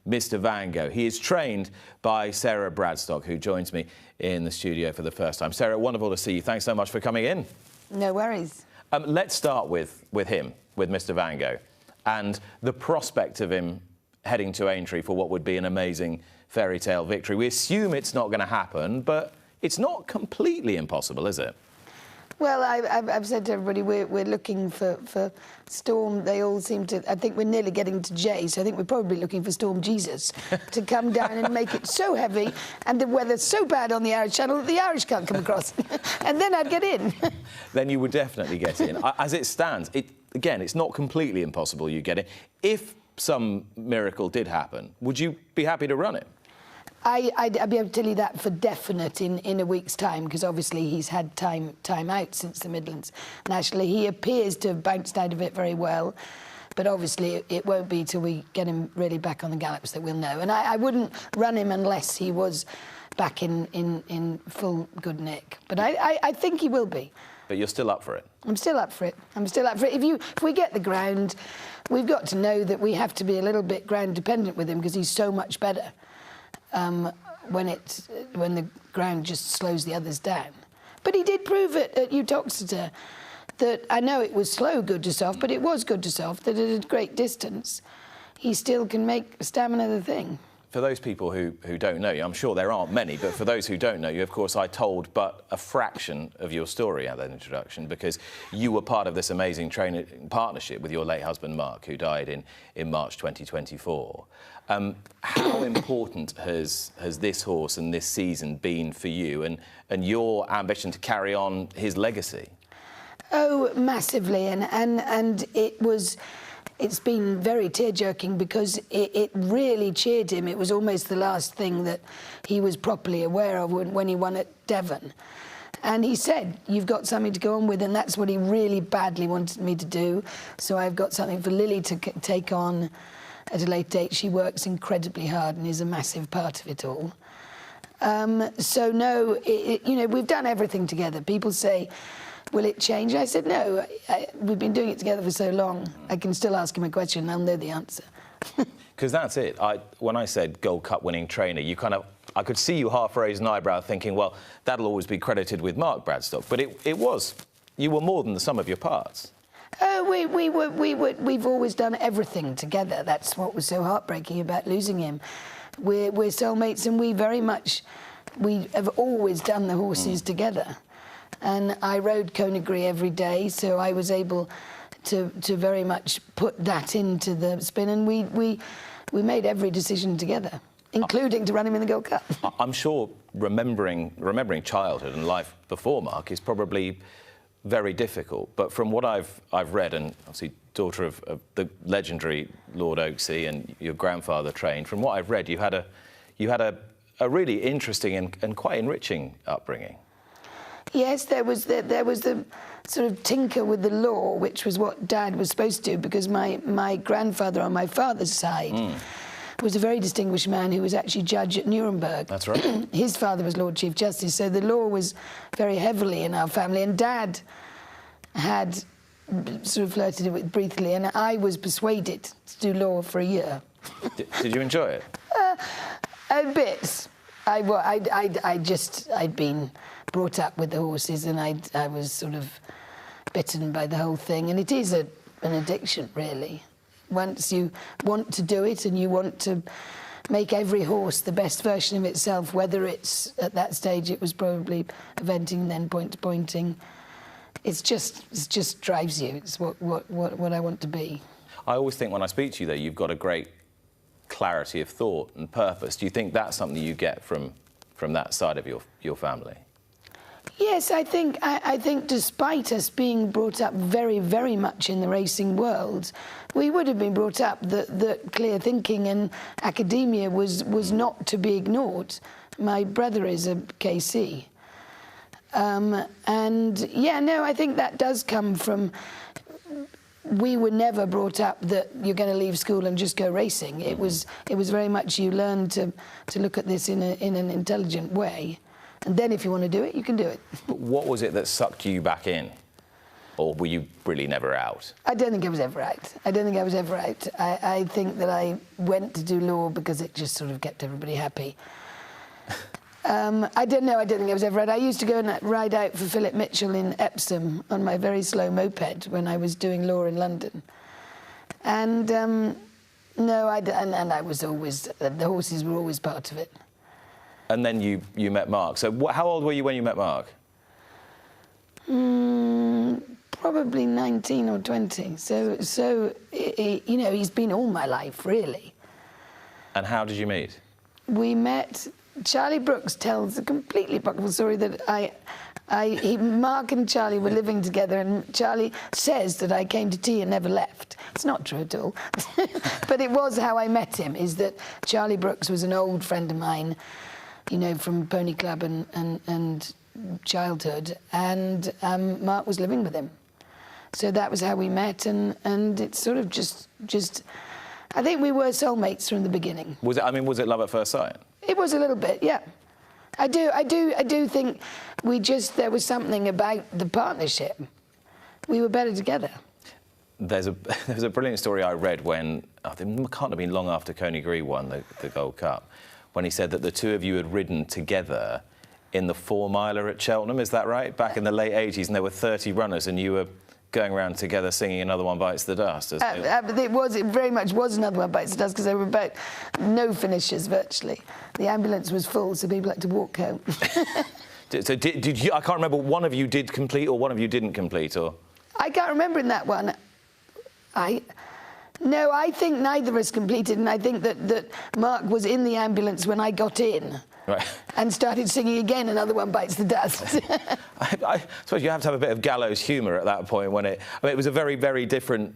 Mr Vango. He is trained by Sara Bradstock, who joins me in the studio for the first time. Sara, wonderful to see you. Thanks so much for coming in. No worries. Let's start with him, with Mr Vango, and the prospect of him heading to Aintree for what would be an amazing fairy tale victory. We assume it's not going to happen, but it's not completely impossible, is it? Well, I've said to everybody we're looking for Storm. They all seem to. I think we're nearly getting to J, so I think we're probably looking for Storm Jesus to come down and make it so heavy and the weather's so bad on the Irish Channel that the Irish can't come across. And then I'd get in. Then you would definitely get in. As it stands, again, it's not completely impossible you get in. If some miracle did happen, would you be happy to run it? I'd be able to tell you that for definite in a week's time, because obviously he's had time out since the Midlands National. He appears to have bounced out of it very well, but obviously it won't be till we get him really back on the gallops that we'll know. And I wouldn't run him unless he was back in full good nick. But I think he will be. But you're still up for it? I'm still up for it. I'm still up for it. If we get the ground, we've got to know that we have to be a little bit ground dependent with him, because he's so much better. When the ground just slows the others down. But he did prove it at Uttoxeter that, I know it was slow good to soft, but it was good to soft, that at a great distance he still can make stamina the thing. For those people who don't know you, I'm sure there aren't many, but for those who don't know you, of course, I told but a fraction of your story at that introduction, because you were part of this amazing training partnership with your late husband, Mark, who died in March 2024. How important has this horse and this season been for you and your ambition to carry on his legacy? Oh, massively, and it's been very tear-jerking, because it really cheered him. It was almost the last thing that he was properly aware of when he won at Devon. And he said, you've got something to go on with, and that's what he really badly wanted me to do. So I've got something for Lily to take on at a later date. She works incredibly hard and is a massive part of it all. So no, you know, we've done everything together. People say, will it change? I said, no, we've been doing it together for so long. I can still ask him a question and I'll know the answer. Because that's it. When I said Gold Cup winning trainer, I could see you half raise an eyebrow thinking, well, that'll always be credited with Mark Bradstock. But you were more than the sum of your parts. We've always done everything together. That's what was so heartbreaking about losing him. We're soulmates, and we have always done the horses together. And I rode Coneygree every day, so I was able to very much put that into the spin, and we made every decision together, including to run him in the Gold Cup. I'm sure remembering childhood and life before Mark is probably very difficult, but from what I've read, and obviously daughter of the legendary Lord Oaksey, and your grandfather trained, from what I've read, you had a really interesting and quite enriching upbringing. Yes, there was the sort of tinker with the law, which was what Dad was supposed to do, because my grandfather on my father's side was a very distinguished man who was actually judge at Nuremberg. That's right. His father was Lord Chief Justice, so the law was very heavily in our family, and Dad had sort of flirted it with briefly, and I was persuaded to do law for a year. Did you enjoy it? A bit. I'd been brought up with the horses, and I was sort of bitten by the whole thing, and it is an addiction, really. Once you want to do it and you want to make every horse the best version of itself, whether it's, at that stage, it was probably eventing, then point-to-pointing, it just drives you. It's what I want to be. I always think when I speak to you, though, you've got a great clarity of thought and purpose. Do you think that's something you get from that side of your family? Yes, I think despite us being brought up very, very much in the racing world, we would have been brought up that clear thinking and academia was not to be ignored. My brother is a KC. And yeah, no, I think that does come from, we were never brought up that you're going to leave school and just go racing. It was very much you learn to look at this in an intelligent way. And then if you want to do it, you can do it. But what was it that sucked you back in? Or were you really never out? I don't think I was ever out. I don't think I was ever out. I think that I went to do law because it just sort of kept everybody happy. I don't know. I don't think I was ever out. I used to go and ride out for Philip Mitchell in Epsom on my very slow moped when I was doing law in London. And no, and I was always, the horses were always part of it. And then you met Mark. So how old were you when you met Mark? Probably 19 or 20. So you know, he's been all my life, really. And how did you meet? We met. Charlie Brooks tells a completely apocryphal story that Mark and Charlie were living together, and Charlie says that I came to tea and never left. It's not true at all. But it was how I met him, is that Charlie Brooks was an old friend of mine, you know, from Pony Club and childhood, and Mark was living with him. So that was how we met, and it's sort of just I think we were soulmates from the beginning. Was it love at first sight? It was a little bit, yeah. I do think there was something about the partnership. We were better together. There's a brilliant story I read when, I think it can't have been long after Coneygree won the Gold Cup, when he said that the two of you had ridden together in the 4-miler at Cheltenham, is that right? Back in the late 80s, and there were 30 runners, and you were going around together singing Another One Bites the Dust. It very much was Another One Bites the Dust, because there were about no finishers, virtually. The ambulance was full, so people had to walk home. So did you, I can't remember, one of you did complete or one of you didn't complete, or? I can't remember in that one. No, I think neither of us completed, and I think that Mark was in the ambulance when I got in. Right. And started singing again, Another One Bites the Dust. I suppose you have to have a bit of gallows humour at that point when it was a very, very different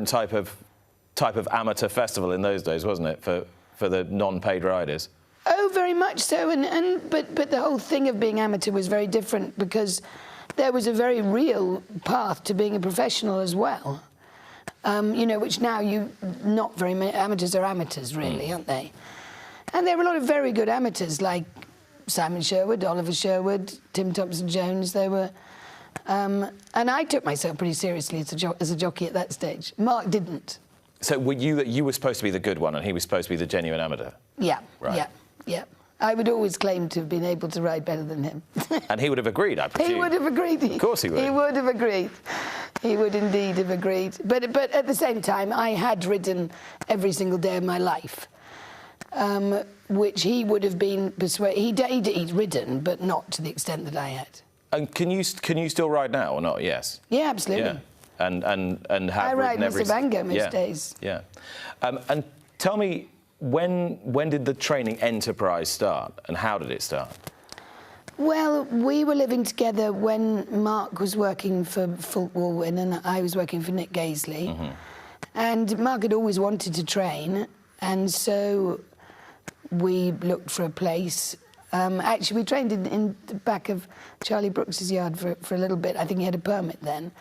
type of amateur festival in those days, wasn't it, for the non-paid riders? Oh, very much so, but the whole thing of being amateur was very different, because there was a very real path to being a professional as well. You know, which now not very many amateurs are amateurs, really, aren't they? And there were a lot of very good amateurs, like Simon Sherwood, Oliver Sherwood, Tim Thompson-Jones. They were, and I took myself pretty seriously as a jockey at that stage. Mark didn't. So you were supposed to be the good one, and he was supposed to be the genuine amateur? Yeah, right. yeah. I would always claim to have been able to ride better than him. And he would have agreed, I presume. He would have agreed. Of course he would. He would have agreed. He would indeed have agreed. But at the same time, I had ridden every single day of my life. Which he would have been persuaded. He'd ridden, but not to the extent that I had. And can you still ride now or not? Yes. Yeah, absolutely. Yeah. And have I ride ridden every... Mr Vango most days. Yeah. And tell me, when did the training enterprise start, and how did it start? Well, we were living together when Mark was working for Fulk Walwyn and I was working for Nick Gaisley. Mm-hmm. And Mark had always wanted to train, and so we looked for a place. Actually, we trained in the back of Charlie Brooks's yard for a little bit. I think he had a permit then.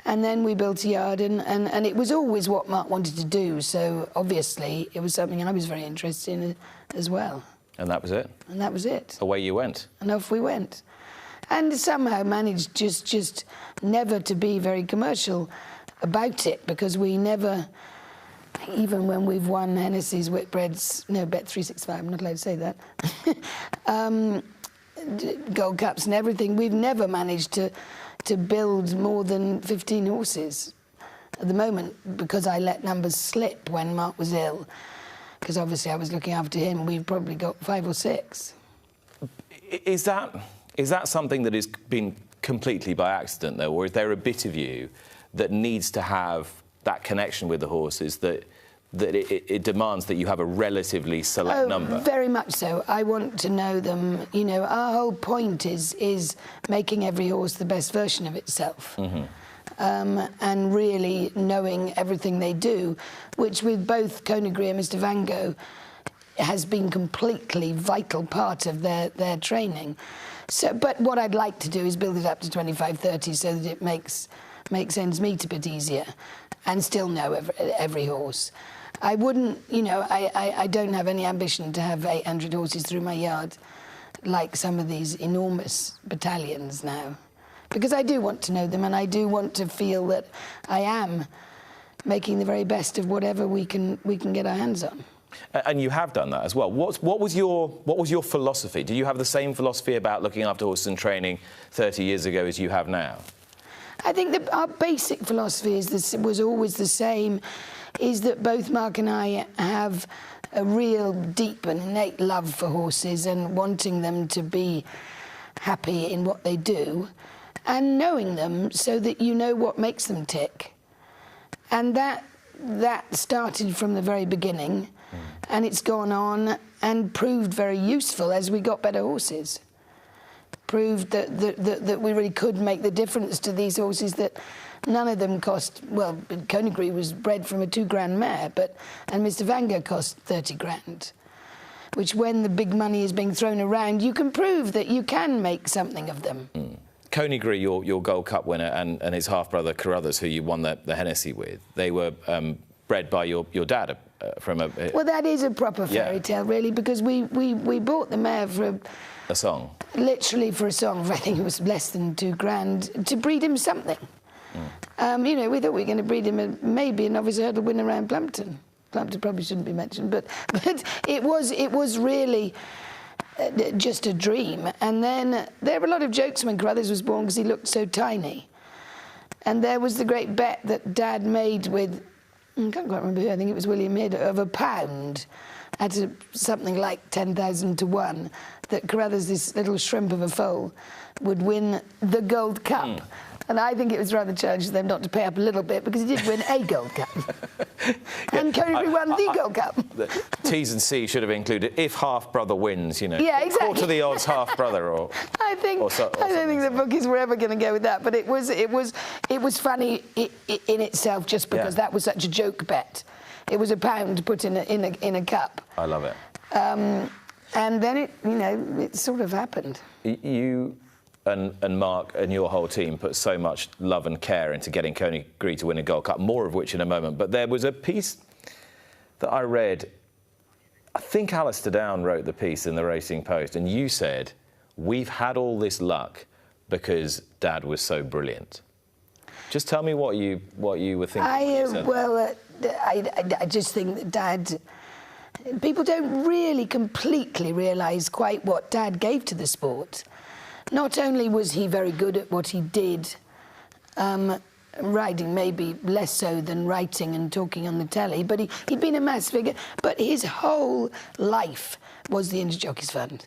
And then we built a yard, and it was always what Mark wanted to do, so obviously it was something I was very interested in as well. And that was it? And that was it. Away you went? And off we went. And somehow managed just never to be very commercial about it, because we never, even when we've won Hennessy's, Whitbread's, no, Bet365, I'm not allowed to say that, Gold Cups and everything, we've never managed to build more than 15 horses at the moment, because I let numbers slip when Mark was ill, because obviously I was looking after him. We've probably got 5 or 6. Is that something that has been completely by accident, though, or is there a bit of you that needs to have that connection with the horses, that it demands that you have a relatively select number? Very much so. I want to know them. You know, our whole point is making every horse the best version of itself. Mm-hmm. And really knowing everything they do, which with both Coneygree and Mr Vango has been completely vital part of their training. So, but what I'd like to do is build it up to 25, 30 so that it makes ends meet a bit easier, and still know every horse. I wouldn't, you know, I don't have any ambition to have 800 horses through my yard like some of these enormous battalions now. because I do want to know them, and I do want to feel that I am making the very best of whatever we can get our hands on. And you have done that as well. What was your philosophy? Do you have the same philosophy about looking after horses and training 30 years ago as you have now? I think that our basic philosophy was always the same, is that both Mark and I have a real deep and innate love for horses and wanting them to be happy in what they do and knowing them so that you know what makes them tick. And that started from the very beginning, and it's gone on and proved very useful as we got better horses. Proved that we really could make the difference to these horses, that none of them cost, well, Coneygree was bred from a 2 grand mare, and Mr Vango cost 30 grand, which when the big money is being thrown around, you can prove that you can make something of them. Coneygree, your Gold Cup winner, and his half-brother Carruthers, who you won the Hennessy with, they were bred by your dad from a... Well, that is a proper fairy tale, really, because we bought the mare for a song. Literally for a song. I think it was less than 2 grand to breed him something. You know, we thought we were going to breed him maybe a novice hurdle win around Plumpton. Plumpton probably shouldn't be mentioned, but it was really just a dream. And then there were a lot of jokes when Carruthers was born because he looked so tiny. And there was the great bet that Dad made with, I can't quite remember who, I think it was William Hidd, of £1 at something like 10,000 to 1, that Carruthers, this little shrimp of a foal, would win the Gold Cup. And I think it was rather challenging for them not to pay up a little bit, because he did win a Gold Cup. And Coneygree won the Gold Cup. The T's and C's should have included if half-brother wins, you know. Yeah, exactly. Quarter the odds half-brother, or... I don't think the bookies were ever going to go with that, but it was funny in itself, just because that was such a joke bet. It was £1 put in a cup. I love it. And then it sort of happened. You and Mark and your whole team put so much love and care into getting Coneygree to win a Gold Cup, more of which in a moment. But there was a piece that I read, I think Alistair Down wrote the piece in the Racing Post, and you said, we've had all this luck because Dad was so brilliant. Just tell me what you were thinking. I just think that Dad... People don't really completely realise quite what Dad gave to the sport. Not only was he very good at what he did, riding maybe less so than writing and talking on the telly, but he'd been a mass figure, but his whole life was the Interjockeys Fund.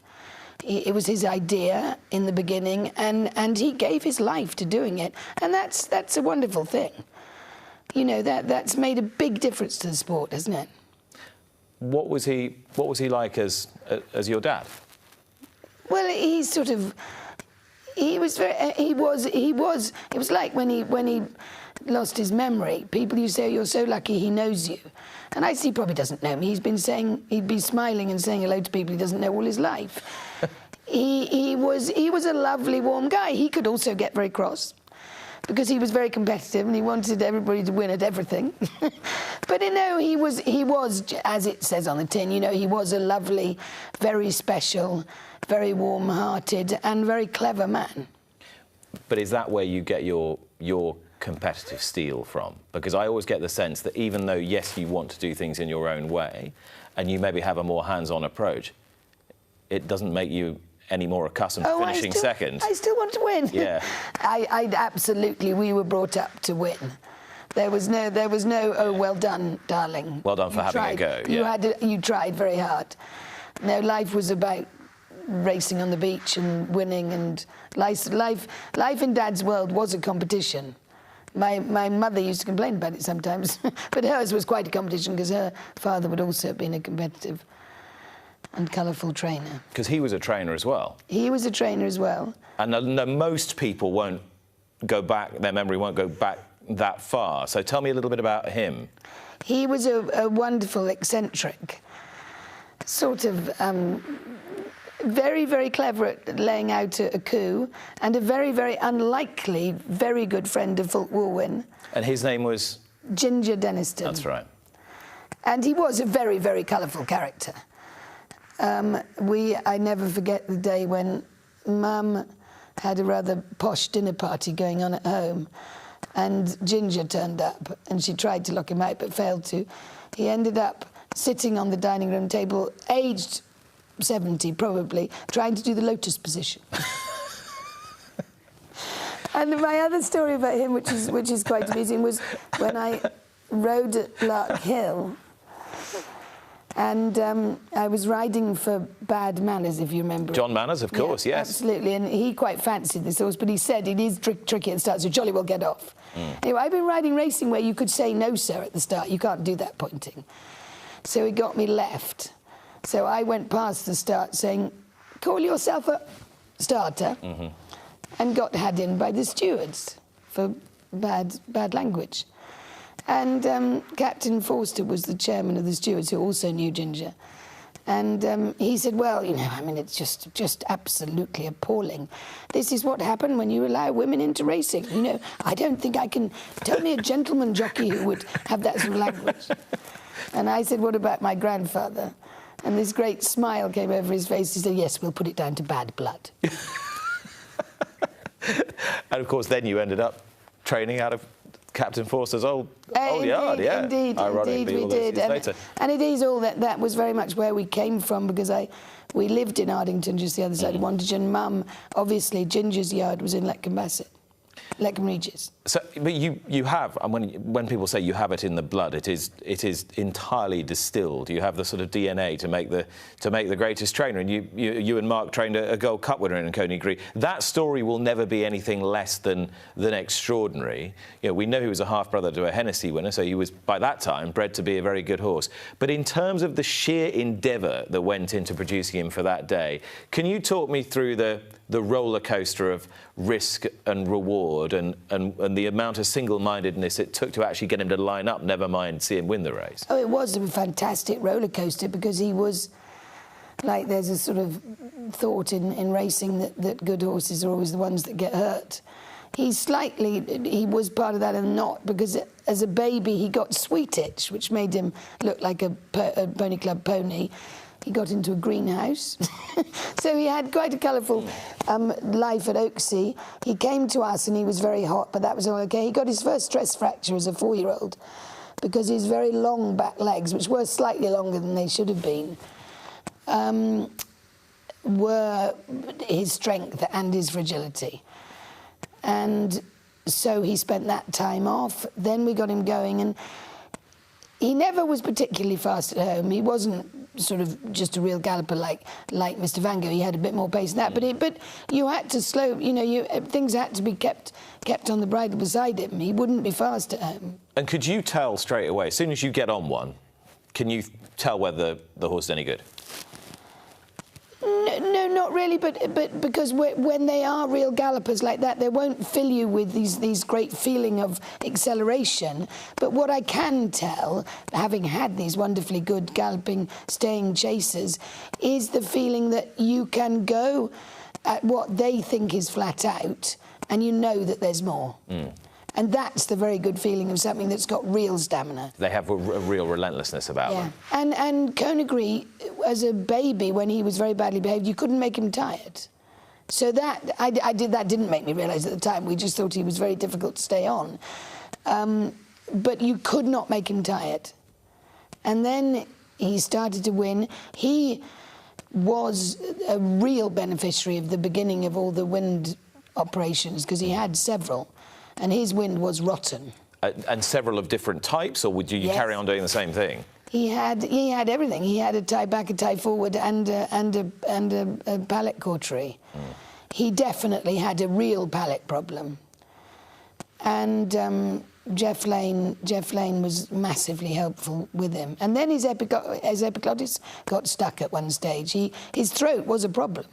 It was his idea in the beginning, and he gave his life to doing it, and that's a wonderful thing. You know, that's made a big difference to the sport, hasn't it? What was he like as your dad? Well, he sort of... It was like when he lost his memory. People used to say, you're so lucky he knows you. And I see he probably doesn't know me. He'd be smiling and saying hello to people he doesn't know all his life. he was a lovely, warm guy. He could also get very cross, because he was very competitive and he wanted everybody to win at everything. But, you know, he was, as it says on the tin, you know, he was a lovely, very special, very warm-hearted and very clever man. But is that where you get your competitive steel from? Because I always get the sense that even though, yes, you want to do things in your own way and you maybe have a more hands-on approach, it doesn't make you any more accustomed to finishing second. I still want to win. Yeah. I absolutely, we were brought up to win. There was no, oh, well done, darling. Well done for having a go. Yeah. You tried very hard. No, life was about racing on the beach and winning, and life in Dad's world was a competition. My mother used to complain about it sometimes, but hers was quite a competition, because her father would also have been a competitive and colourful trainer. Because he was a trainer as well. He was a trainer as well. And most people won't go back, their memory won't go back that far. So tell me a little bit about him. He was a wonderful eccentric, sort of very, very clever at laying out a coup, and a very, very unlikely, very good friend of Fulk Walwyn. And his name was? Ginger Denniston. That's right. And he was a very, very colourful character. I never forget the day when Mum had a rather posh dinner party going on at home, and Ginger turned up, and she tried to lock him out but failed to. He ended up sitting on the dining room table, aged 70 probably, trying to do the lotus position. And my other story about him, which is quite amusing, was when I rode at Lark Hill, and I was riding for Bad Manners, if you remember. John Manners, of course, yeah, yes. Absolutely, and he quite fancied this horse, but he said it is tricky at the start, so jolly well get off. Anyway, I've been riding racing where you could say no, sir, at the start. You can't do that pointing. So he got me left. So I went past the start saying, call yourself a starter, and got had in by the stewards for bad language. And Captain Forster was the chairman of the stewards, who also knew Ginger. And he said, well, you know, I mean, it's just absolutely appalling. This is what happened when you allow women into racing. You know, I don't think I can... Tell me a gentleman jockey who would have that sort of language. And I said, what about my grandfather? And this great smile came over his face. He said, yes, we'll put it down to bad blood. And, of course, then you ended up training out of Captain Forster's old yard, yeah. Indeed, we did. And it is all that was very much where we came from, because we lived in Ardington, just the other side of Wantage, and Mum, obviously, Ginger's yard was in Letcombe Bassett. Letcombe Regis. So, but you have, and when people say you have it in the blood, it is entirely distilled. You have the sort of DNA to make the greatest trainer. And you and Mark trained a Gold Cup winner in Coneygree. That story will never be anything less than extraordinary. You know, we know he was a half brother to a Hennessy winner, so he was by that time bred to be a very good horse. But in terms of the sheer endeavour that went into producing him for that day, can you talk me through the roller coaster of risk and reward and the amount of single-mindedness it took to actually get him to line up, never mind see him win the race? Oh, it was a fantastic roller coaster, because he was, like, there's a sort of thought in racing that good horses are always the ones that get hurt. He was part of that and not, because as a baby he got sweet itch, which made him look like a pony club pony. He got into a greenhouse. So he had quite a colourful life at Oaksey. He came to us and he was very hot, but that was all okay. He got his first stress fracture as a 4-year-old because his very long back legs, which were slightly longer than they should have been, were his strength and his fragility. And so he spent that time off. Then we got him going, and he never was particularly fast at home. He wasn't sort of just a real galloper like Mr Vango. He had a bit more pace than that, but you had to slow. You know, things had to be kept on the bridle beside him. He wouldn't be fast at home. And could you tell straight away, as soon as you get on one, can you tell whether the horse is any good? No, not really, but because when they are real gallopers like that, they won't fill you with these great feeling of acceleration. But what I can tell, having had these wonderfully good galloping, staying chasers, is the feeling that you can go at what they think is flat out, and you know that there's more. And that's the very good feeling of something that's got real stamina. They have a real relentlessness about them. And Coneygree, as a baby, when he was very badly behaved, you couldn't make him tired. So that didn't make me realise at the time. We just thought he was very difficult to stay on. But you could not make him tired. And then he started to win. He was a real beneficiary of the beginning of all the wind operations, because he had several. And his wind was rotten. And several of different types, or would you carry on doing the same thing? He had everything. He had a tie back, a tie forward, and a pallet cautery. He definitely had a real pallet problem. And Jeff Lane was massively helpful with him. And then his epiglottis got stuck at one stage. His throat was a problem.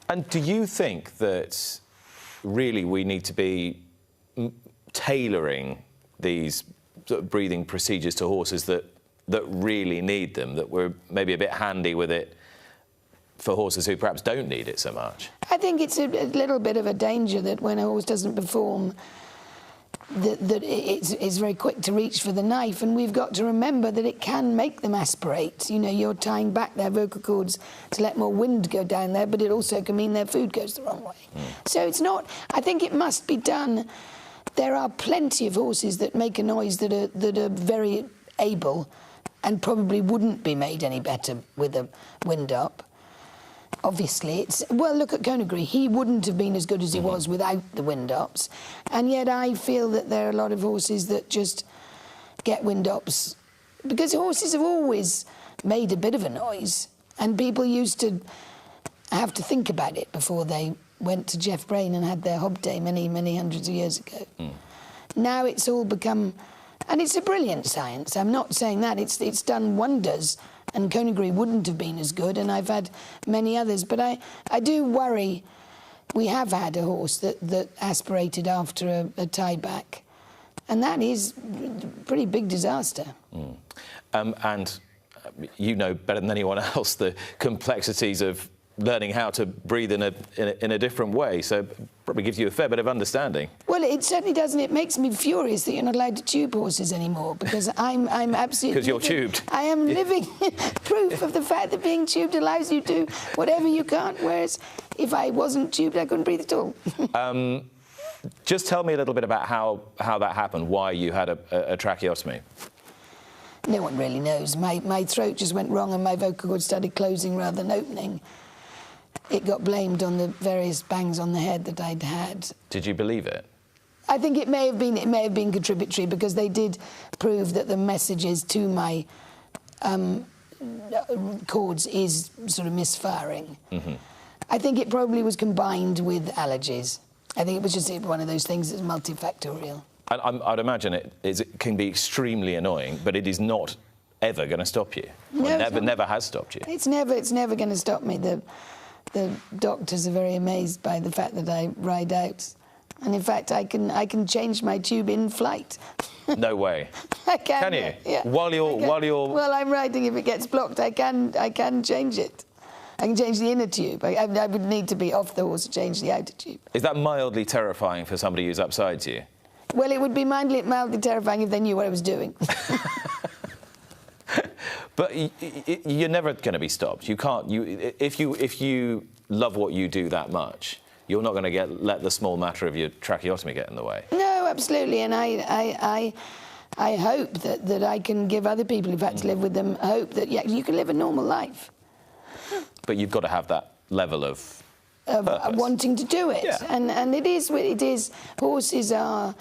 And do you think that really we need to be tailoring these sort of breathing procedures to horses that really need them, that we're maybe a bit handy with it for horses who perhaps don't need it so much? I think it's a little bit of a danger that when a horse doesn't perform that it's very quick to reach for the knife, and we've got to remember that it can make them aspirate. You know, you're tying back their vocal cords to let more wind go down there, but it also can mean their food goes the wrong way. So it's not, I think it must be done. There are plenty of horses that make a noise that are very able and probably wouldn't be made any better with a wind up. Obviously, well, look at Coneygree. He wouldn't have been as good as he was without the wind-ups. And yet I feel that there are a lot of horses that just get wind-ups. Because horses have always made a bit of a noise. And people used to have to think about it before they went to Jeff Brain and had their hob day many, many hundreds of years ago. Now it's all become... And it's a brilliant science. I'm not saying that. It's done wonders. And Coneygree wouldn't have been as good, and I've had many others. But I do worry. We have had a horse that aspirated after a tie-back, and that is a pretty big disaster. And you know better than anyone else the complexities of learning how to breathe in a different way, so probably gives you a fair bit of understanding. Well, it certainly doesn't. It makes me furious that you're not allowed to tube horses anymore, because I'm absolutely... Because you're tubed. I am living proof of the fact that being tubed allows you to do whatever you can't, whereas if I wasn't tubed, I couldn't breathe at all. Just tell me a little bit about how that happened, why you had a tracheotomy. No one really knows. My throat just went wrong and my vocal cord started closing rather than opening. It got blamed on the various bangs on the head that I'd had. Did you believe it? I think it may have been contributory, because they did prove that the messages to my cords is sort of misfiring. I think it probably was combined with allergies. I think it was just one of those things that's multifactorial. I'd imagine it can be extremely annoying, but it is not ever going to stop you. No, never has stopped you. It's never going to stop me. The doctors are very amazed by the fact that I ride out, and in fact I can change my tube in flight. No way. I can. Can you? Yeah. While you're Well, I'm riding. If it gets blocked, I can change it. I can change the inner tube. I would need to be off the horse to change the outer tube. Is that mildly terrifying for somebody who's upside to you? Well, it would be mildly terrifying if they knew what I was doing. But you're never going to be stopped. You can't. If you love what you do that much, you're not going to let the small matter of your tracheotomy get in the way. No, absolutely. And I hope that I can give other people who've had to live with them hope that you can live a normal life. But you've got to have that level of wanting to do it. Yeah. And it is. Horses are.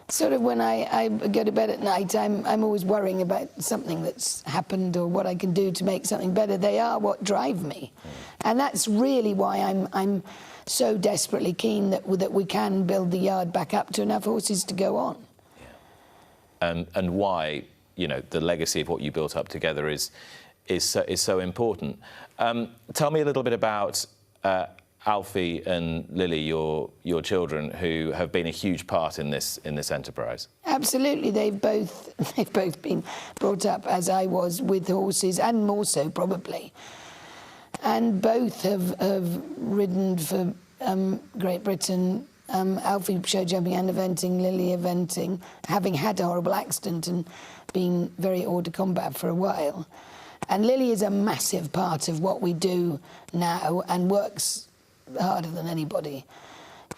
Sort of when I go to bed at night, I'm always worrying about something that's happened or what I can do to make something better. They are what drive me. And that's really why I'm so desperately keen that we can build the yard back up to enough horses to go on. Yeah. And why, you know, the legacy of what you built up together is so important. Tell me a little bit about Alfie and Lily, your children, who have been a huge part in this enterprise. Absolutely, they've both been brought up as I was, with horses, and more so probably. And both have ridden for Great Britain. Alfie show jumping and eventing, Lily eventing, having had a horrible accident and been very hors de combat for a while. And Lily is a massive part of what we do now and works harder than anybody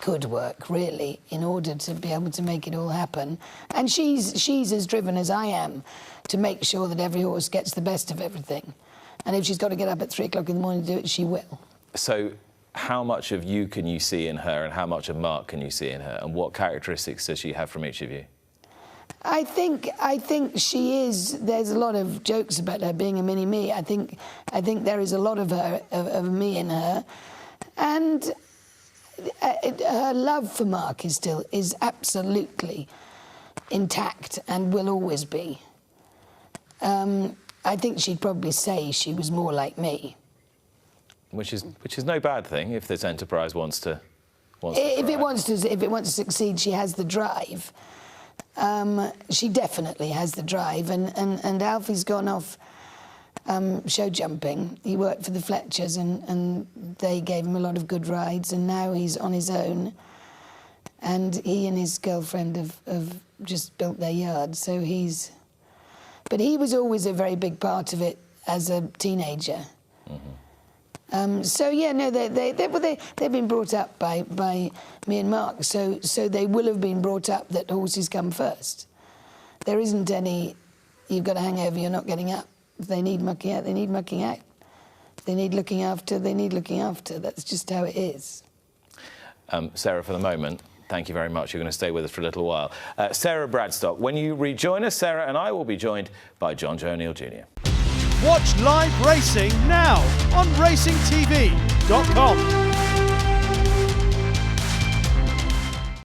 could work, really, in order to be able to make it all happen. And she's as driven as I am to make sure that every horse gets the best of everything. And if she's got to get up at 3 o'clock in the morning to do it, she will. So how much of you can you see in her, and how much of Mark can you see in her, and what characteristics does she have from each of you? I think she is. There's a lot of jokes about her being a mini-me. I think there is a lot of her, of me in her. And her love for Mark is absolutely intact and will always be. I think she'd probably say she was more like me. Which is no bad thing if this enterprise wants to if it wants to succeed. She has the drive. She definitely has the drive. And Alfie's gone off show jumping. He worked for the Fletchers and they gave him a lot of good rides, and now he's on his own. and he and his girlfriend have just built their yard. So but he was always a very big part of it as a teenager. So yeah, no, they've been brought up by me and Mark. So they will have been brought up that horses come first. There isn't any, you've got to hang over, you're not getting up. If they need mucking out, they need mucking out. If they need looking after, they need looking after. That's just how it is. Sarah, for the moment, thank you very much. You're going to stay with us for a little while. Sara Bradstock, when you rejoin us, Sarah and I will be joined by John Joe O'Neill Jr. Watch live racing now on racingtv.com.